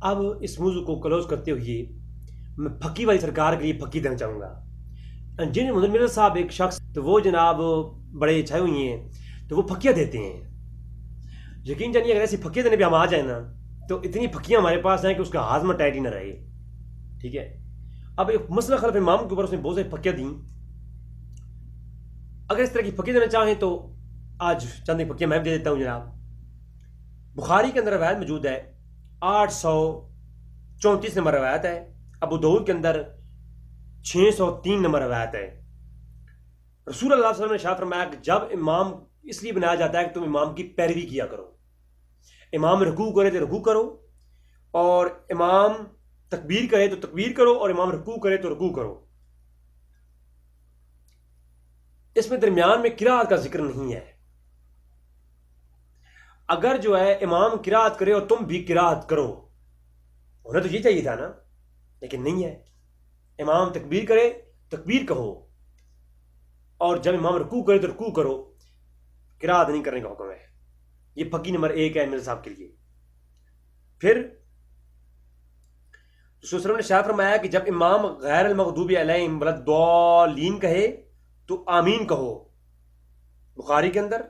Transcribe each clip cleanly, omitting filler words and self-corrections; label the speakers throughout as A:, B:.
A: اب اس موضوع کو کلوز کرتے ہوئے میں پھکی والی سرکار کے لیے پھکی دینا چاہوں گا. جن مدن مرزا صاحب ایک شخص تو وہ جناب بڑے چھائے ہوئی ہیں تو وہ پھکیاں دیتے ہیں. یقین جانیے اگر ایسی پھکیاں دینے پہ ہم آ جائیں نا تو اتنی پھکیاں ہمارے پاس ہیں کہ اس کا ہاضمہ ٹائٹ ہی نہ رہے. ٹھیک ہے. اب ایک مسئلہ خلف امام کے اوپر اس نے بہت ساری پھکیاں دیں. اگر اس طرح کی پھکیاں دینا چاہیں تو آج چند ایک پھکیاں میں بھی دے دیتا ہوں جناب. بخاری کے اندر روایت موجود ہے 834 نمبر روایت ہے. ابو داؤد کے اندر 603 نمبر روایت ہے. رسول اللہ صلی اللہ علیہ وسلم نے ارشاد فرمایا کہ جب امام اس لیے بنایا جاتا ہے کہ تم امام کی پیروی کیا کرو. امام رکوع کرے تو رکوع کرو، اور امام تکبیر کرے تو تکبیر کرو، اور امام رکوع کرے تو رکوع کرو. اس میں درمیان میں قرات کا ذکر نہیں ہے. اگر جو ہے امام قرات کرے اور تم بھی قرات کرو، ہونا تو یہ چاہیے تھا نا، لیکن نہیں ہے. امام تکبیر کرے تکبیر کہو، اور جب امام رکوع کرے تو رکوع کرو. قرات نہیں کرنے کا حکم ہے. یہ پھکی نمبر 1 ہے مرزا صاحب کے لیے. پھر رسول صلی اللہ علیہ وسلم نے شاہ فرمایا کہ جب امام غیر المغضوب علیہم ولا الضالین کہے تو آمین کہو. بخاری کے اندر،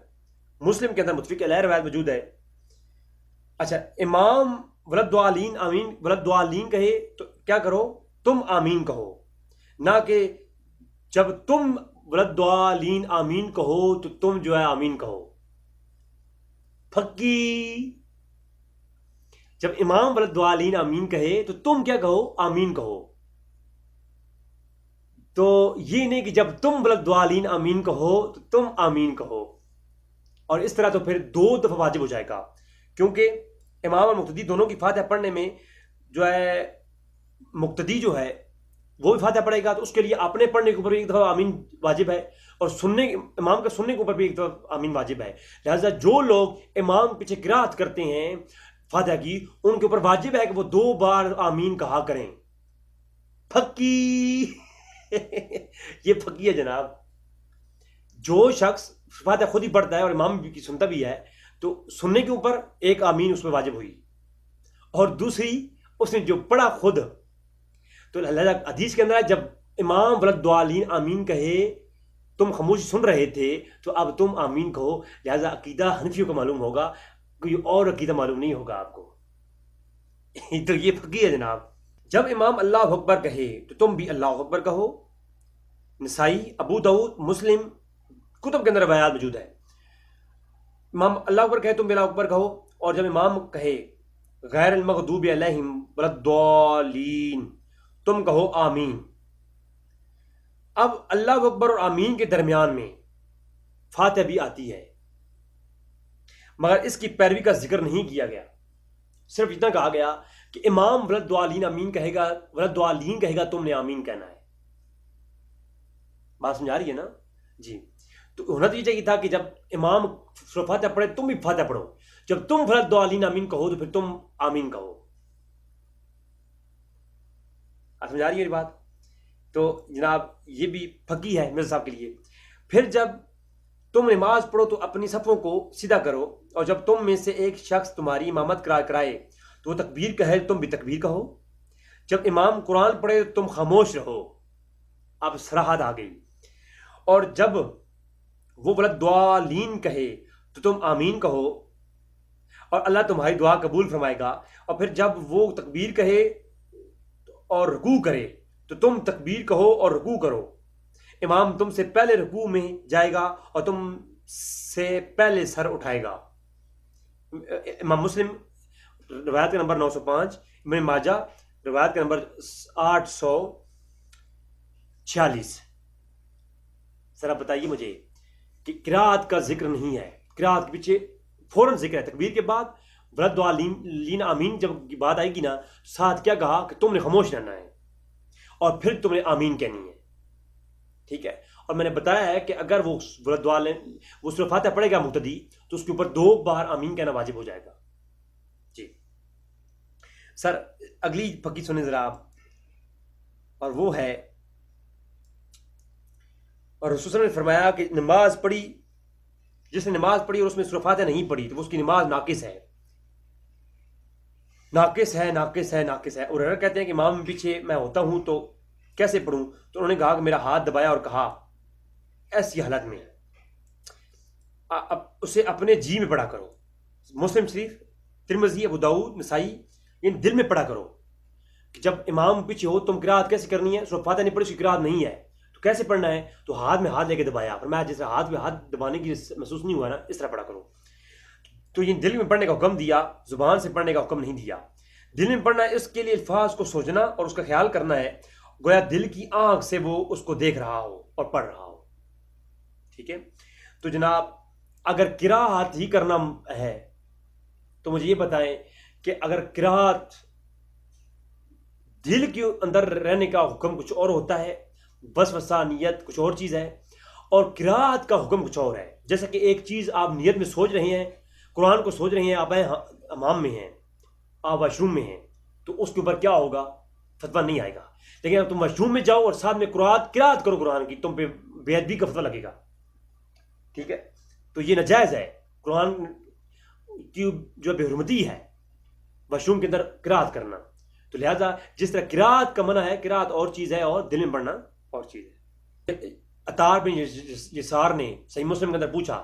A: مسلم کے اندر متفق علیہ روایت موجود ہے. اچھا، امام ولا الضالین آمین ولا الضالین کہے تو کیا کرو؟ تم آمین کہو. نہ کہ جب تم ولا الضالین آمین کہو تو تم جو ہے آمین کہو. پھکی. جب امام ولا الضالین آمین کہے تو تم کیا کہو؟ آمین کہو. تو یہ نہیں کہ جب تم ولا الضالین آمین کہو تو تم آمین کہو. اور اس طرح تو پھر 2 دفعہ واجب ہو جائے گا، کیونکہ امام اور مقتدی دونوں کی فاتحہ پڑھنے میں جو ہے مقتدی جو ہے وہ بھی فاتحہ پڑھے گا، تو اس کے لیے اپنے پڑھنے کے اوپر بھی ایک دفعہ آمین واجب ہے، اور سننے امام کا سننے کے اوپر بھی ایک دفعہ آمین واجب ہے. لہٰذا جو لوگ امام پیچھے قرات کرتے ہیں فاتحہ کی، ان کے اوپر واجب ہے کہ وہ 2 بار آمین کہا کریں. پھکی. یہ پھکی ہے جناب. جو شخص فاتحہ خود ہی پڑھتا ہے اور امام کی سنتا بھی ہے تو سننے کے اوپر ایک آمین اس پہ واجب ہوئی، اور دوسری اس نے جو پڑھا خود. تو حدیث کے اندر ہے جب امام ولا الضالین آمین کہے تم خاموشی سن رہے تھے تو اب تم آمین کہو. لہذا عقیدہ حنفیوں کو معلوم ہوگا، کوئی اور عقیدہ معلوم نہیں ہوگا آپ کو. تو یہ پھکی ہے جناب. جب امام اللہ اکبر کہے تو تم بھی اللہ اکبر کہو. نسائی، ابو داؤد، مسلم کتب کے اندر روایات موجود ہے. امام اللہ اکبر کہے تم بھی اللہ اکبر کہو، اور جب امام کہے غیر المغضوب علیہم ولا الضالین تم کہو آمین. اب اللہ اکبر اور آمین کے درمیان میں فاتحہ بھی آتی ہے، مگر اس کی پیروی کا ذکر نہیں کیا گیا. صرف اتنا کہا گیا کہ امام ولا الضالین آمین کہے گا، ولا الضالین کہے گا، تم نے آمین کہنا ہے. بات سمجھا رہی ہے نا جی؟ تو ہونا تو یہ چاہیے تھا کہ جب امام فاتحہ پڑھے تم بھی فاتحہ پڑھو. جب تم ولا الضالین آمین کہو تو پھر تم آمین کہو. آپ سمجھا رہی ہے میری بات؟ تو جناب یہ بھی پھکی ہے مرزا صاحب کے لیے. پھر جب تم نماز پڑھو تو اپنی صفوں کو سیدھا کرو، اور جب تم میں سے ایک شخص تمہاری امامت کرائے تو وہ تکبیر کہے تم بھی تکبیر کہو. جب امام قرآن پڑھے تو تم خاموش رہو. اب صراحت آ گئی. اور جب وہ ولا الضالین کہے تو تم آمین کہو، اور اللہ تمہاری دعا قبول فرمائے گا. اور پھر جب وہ تکبیر کہے اور رکوع کرے تو تم تکبیر کہو اور رکوع کرو. امام تم سے پہلے رکوع میں جائے گا اور تم سے پہلے سر اٹھائے گا. امام مسلم روایت کا نمبر 905، ابن ماجہ روایت کا نمبر 846. ذرا بتائیے مجھے کہ قرات کا ذکر نہیں ہے. قرات کے پیچھے فوراً ذکر ہے تکبیر کے بعد. ولا الضالین آمین جب کی بات آئے گی نا، ساتھ کیا کہا کہ تم نے خاموش رہنا ہے اور پھر تم نے آمین کہنی ہے. ٹھیک ہے. اور میں نے بتایا ہے کہ اگر وہ ولا الضالین وہ سورہ فاتحہ پڑھے گا مقتدی تو اس کے اوپر 2 بار آمین کہنا واجب ہو جائے گا. جی سر، اگلی پھکی سنیں ذرا آپ، اور وہ ہے، اور رسول صلی اللہ علیہ وسلم نے فرمایا کہ نماز پڑھی، جس نے نماز پڑھی اور اس میں سورہ فاتحہ نہیں پڑھی تو اس کی نماز ناقص ہے. ناقص ہے ناقص ہے ناقص ہے. اور کہتے ہیں کہ امام پیچھے میں ہوتا ہوں تو کیسے پڑھوں؟ تو انہوں نے کہا کہ میرا ہاتھ دبایا اور کہا ایسی حالت میں اسے اپنے جی میں پڑھا کرو. مسلم شریف، ترمذی، ابو داؤد، نسائی، یعنی دل میں پڑھا کرو کہ جب امام پیچھے ہو تم قرات کیسے کرنی ہے. سورہ فاتحہ نہیں پڑھی، اس کی قرات نہیں ہے تو کیسے پڑھنا ہے؟ تو ہاتھ میں ہاتھ لے کے دبایا، پر میں جیسے ہاتھ میں ہاتھ دبانے کی محسوس نہیں ہوا نا، اس طرح پڑھا کرو. تو یہ دل میں پڑھنے کا حکم دیا، زبان سے پڑھنے کا حکم نہیں دیا. دل میں پڑھنا ہے، اس کے لیے الفاظ کو سوچنا اور اس کا خیال کرنا ہے، گویا دل کی آنکھ سے وہ اس کو دیکھ رہا ہو اور پڑھ رہا ہو. ٹھیک ہے. تو جناب اگر قرات ہی کرنا ہے تو مجھے یہ بتائیں کہ اگر قرات دل کے اندر رہنے کا حکم کچھ اور ہوتا ہے، وسوسہ نیت کچھ اور چیز ہے، اور قرات کا حکم کچھ اور ہے. جیسا کہ ایک چیز آپ نیت میں سوچ رہے ہیں، قرآن کو سوچ رہے ہیں، آپ حمام میں ہیں، آپ واش روم میں ہیں، تو اس کے اوپر کیا ہوگا؟ فتویٰ نہیں آئے گا. لیکن اب تم واش روم میں جاؤ اور ساتھ میں قرات کرو قرآن کی، تم پہ بے ادبی کا فتویٰ لگے گا. ٹھیک ہے. تو یہ ناجائز ہے. قرآن کی جو بے حرمتی ہے واش روم کے اندر قرات کرنا. تو لہذا جس طرح قرات کا منع ہے، قرات اور چیز ہے اور دل میں پڑھنا اور چیز ہے. عطار بن یسار نے صحیح مسلم کے اندر پوچھا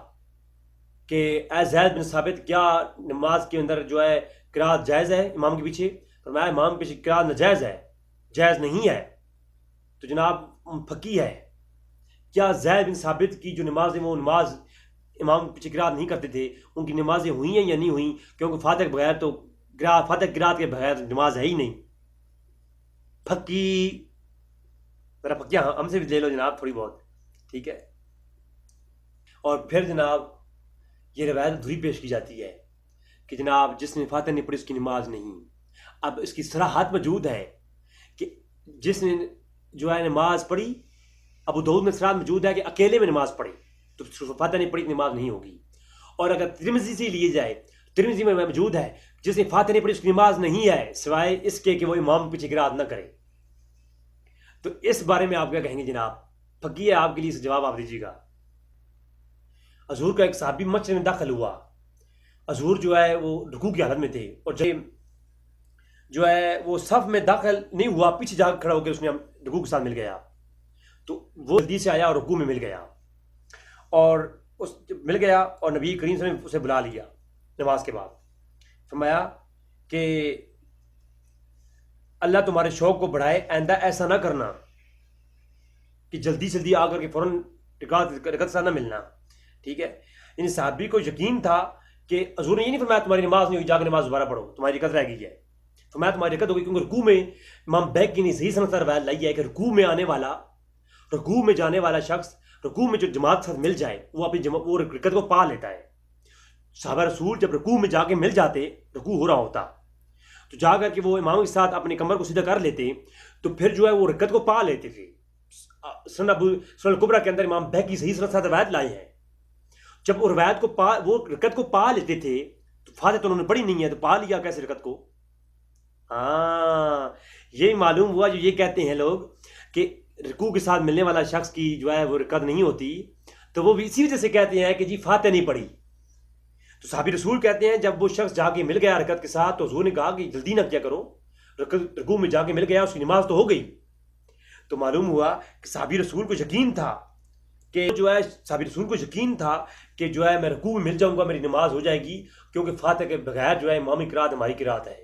A: کہ اے زید بن ثابت، کیا نماز کے اندر جو ہے قرات جائز ہے امام کے پیچھے؟ فرمایا امام کے پیچھے قرات ناجائز ہے، جائز نہیں ہے. تو جناب فقی ہے، کیا زید بن ثابت کی جو نماز ہے وہ نماز امام پیچھے قرات نہیں کرتے تھے، ان کی نمازیں ہوئی ہیں یا نہیں ہوئیں؟ کیونکہ فاتح کے بغیر تو فاتح قرات کے بغیر نماز ہے ہی نہیں. فقی ذرا فقیہ ہم سے بھی لے لو جناب تھوڑی بہت. ٹھیک ہے. اور پھر جناب یہ روایت ادھوری پیش کی جاتی ہے کہ جناب جس نے فاتح نہیں پڑھی اس کی نماز نہیں. اب اس کی صراحت موجود ہے کہ جس نے جو ہے نماز پڑھی، ابو داؤد میں صراحت موجود ہے کہ اکیلے میں نماز پڑھی تو فاتح نہیں پڑھی نماز نہیں ہوگی. اور اگر ترمذی سے لیے جائے، ترمذی میں موجود ہے جس نے فاتح نہیں پڑھی اس کی نماز نہیں ہے سوائے اس کے کہ وہ امام پیچھے قرات نہ کرے. تو اس بارے میں آپ کیا کہیں گے جناب؟ فقی ہے، آپ کے لیے اس جواب آپ دیجیے گا. حضور کا ایک صحابی مسجد میں داخل ہوا. حضور جو ہے وہ رکوع کی حالت میں تھے، اور جب جو ہے وہ صف میں داخل نہیں ہوا، پیچھے جا کر کھڑا ہو کے اس نے رکوع کے ساتھ مل گیا. تو وہ جلدی سے آیا اور رکوع میں مل گیا، اور اس مل گیا اور نبی کریم صلی اللہ علیہ وسلم نے اسے بلا لیا نماز کے بعد. فرمایا کہ اللہ تمہارے شوق کو بڑھائے، آئندہ ایسا نہ کرنا کہ جلدی جلدی آ کر کے فوراً رکعت ساتھ نہ ملنا. ٹھیک ہے. یعنی صحابی کو یقین تھا کہ حضور نے یہ نہیں فرمایا تمہاری نماز نہیں ہوئی، جا کے نماز دوبارہ پڑھو، تمہاری رکعت رہ گئی ہے. فرمایا تمہاری رکعت ہو گئی، کیونکہ رکوع میں امام بیک کی صحیح سنت روایت لائی ہے کہ رکوع میں آنے والا، رکوع میں جانے والا شخص رکوع میں جو جماعت ساتھ مل جائے وہ اپنی وہ رکعت کو پا لیتا ہے. صحابہ رسول جب رکوع میں جا کے مل جاتے، رکوع ہو رہا ہوتا تو جا کر کے وہ امام کے ساتھ اپنے کمر کو سیدھا کر لیتے، تو پھر جو ہے وہ رکعت کو پا لیتے تھے. سنن الکبریٰ کے اندر امام بیک کی صحیح سنت روایت لائی ہے. جب وہ روایت کو وہ رکعت کو پا لیتے تھے تو فاتح تو انہوں نے پڑھی نہیں ہے، تو پا لیا کیسے رکعت کو؟ ہاں، یہی معلوم ہوا جو یہ کہتے ہیں لوگ کہ رکوع کے ساتھ ملنے والا شخص کی جو ہے وہ رکعت نہیں ہوتی، تو وہ بھی اسی وجہ سے کہتے ہیں کہ جی فاتح نہیں پڑھی. تو صحابی رسول کہتے ہیں جب وہ شخص جا کے مل گیا رکعت کے ساتھ تو حضور نے کہا کہ جلدی نہ کیا کرو، رکوع میں جا کے مل گیا اس کی نماز تو ہو گئی. تو معلوم ہوا کہ صحابی رسول کو یقین تھا کہ جو ہے صحابی رسول کو یقین تھا کہ جو ہے میں رکوع میں مل جاؤں گا، میری نماز ہو جائے گی، کیونکہ فاتح کے بغیر جو ہے امامی قرات ہماری قرات ہے.